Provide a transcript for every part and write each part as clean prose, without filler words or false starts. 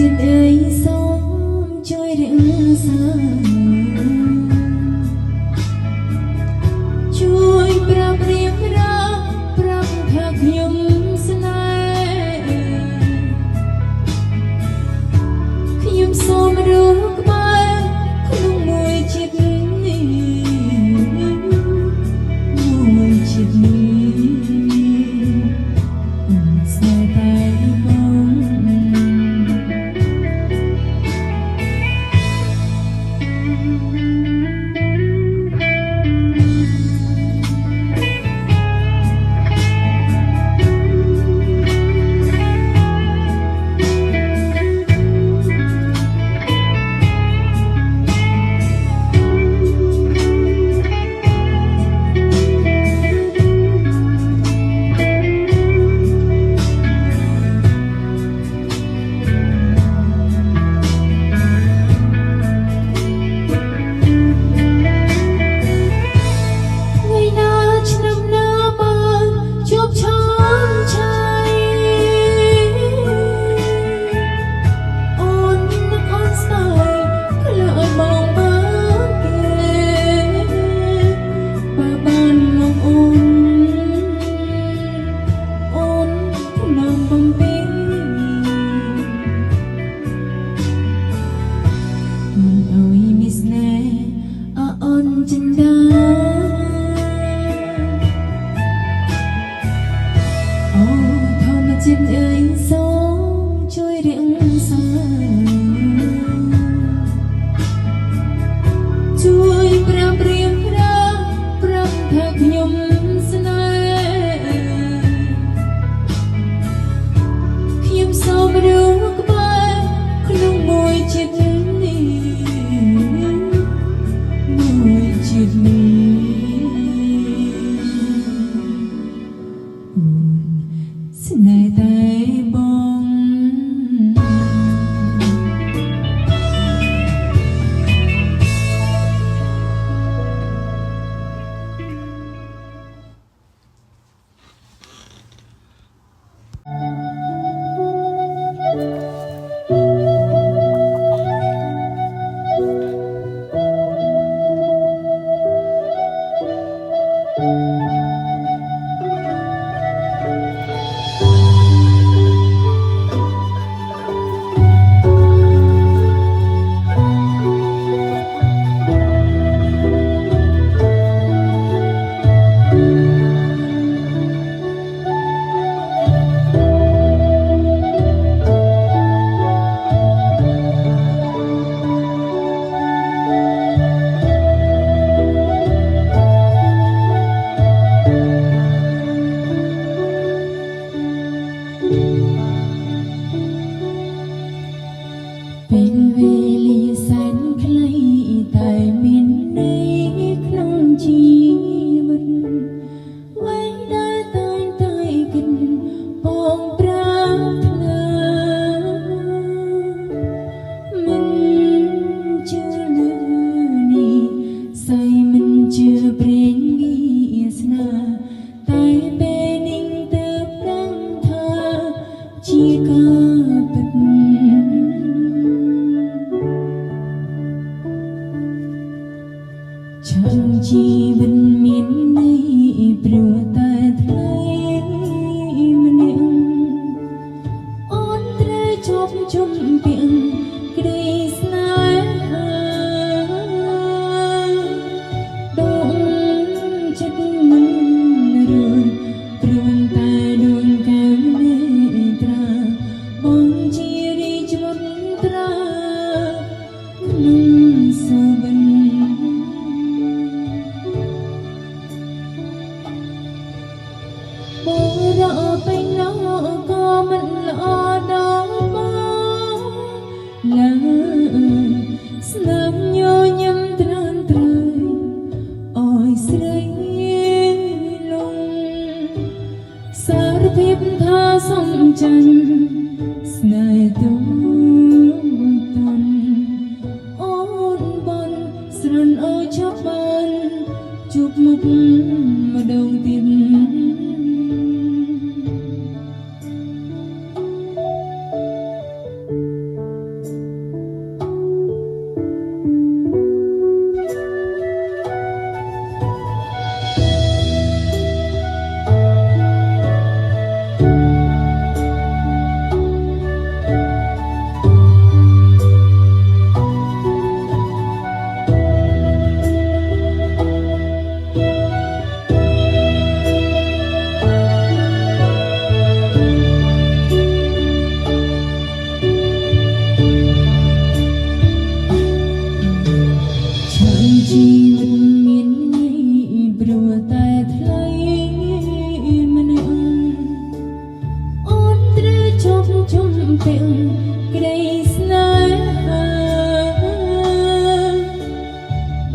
ចិត្តអើយសូមជួយរក្សាជួយប្រាប់រៀបរាប់ប្រាប់ថាខ្ញុំស្នេហ៍ខ្ញុំសូមរស់ក្បែរក្នុងមួយចិត្តនេះមួយចិត្តនេះស្នេហ៍តែបងចិត្តអើយសូមជួយរក្សាជួយប្រាប់រៀបរាប់ប្រាប់ថាខ្ញុំស្នេហ៍ខ្ញុំសូមរស់ក្បែរក្នុងមួយចិត្តនេះមួយចិត្តនេះស្នេហ៍តែបងពេលវេលាសែនខ្លីតែមានន័យក្នុងជីវិតអ្វីដែលតែងតែគិតបងប្រាថ្នាមិនជឿលើនេះសៃមិនជឿព្រេងវាសនាតែពេលនេះទើបដឹងថាជាការពិតchẳng chỉ vẫn miền này biểu ta thấy mình ôn tre chop chop biển cây snai đông chất mình rồi buồn ta đồn cao nề tra bông chia đi chốt tra nung sâu bên bố rõ bên nó có mình lo đó là sớm nhô nhâm trơn trời ôi sấy lung xa phép tha sông chân snai tu tuần ôn bon sਰਨ ôi chắp ban chụp mục mà đầu tiên ជុំពាក់ក្តីស្នេហា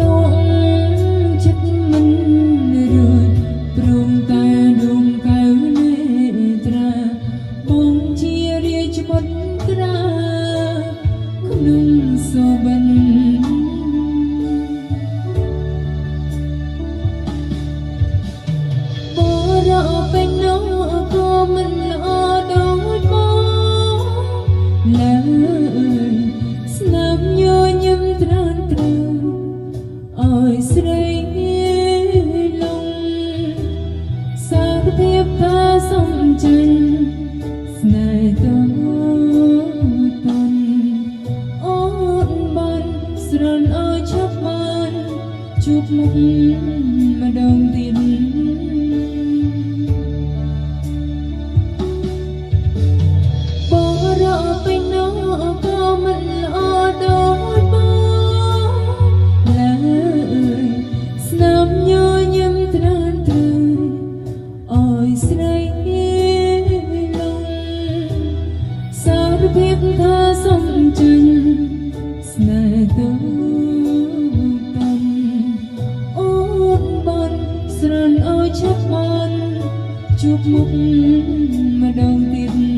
ដងចិត្តមិនរួចព្រមតែដងកៅនេត្រាបងជារាជបុត្រាក្នុងសុបិនបរោពេញនោះក៏មិនល្អដូចបងឡើយស្នាមញញឹមត្រានត្រៅអើយស្រីលងសារភាពថាសំចិនស្នេហ៍ទៅតនអូនបានស្រន់អើយឆាប់បានជួបមុខម្ដងទៀតបរោពេញនោះក៏មិនល្អដូចបងឡើយស្នាមញញឹមត្រានត្រៅអើយស្រីលងសារភាពថាសំចិនស្នេហ៍ទៅតនអូនបានស្រន់អើយឆាប់បានជួបមុខម្ដងទៀត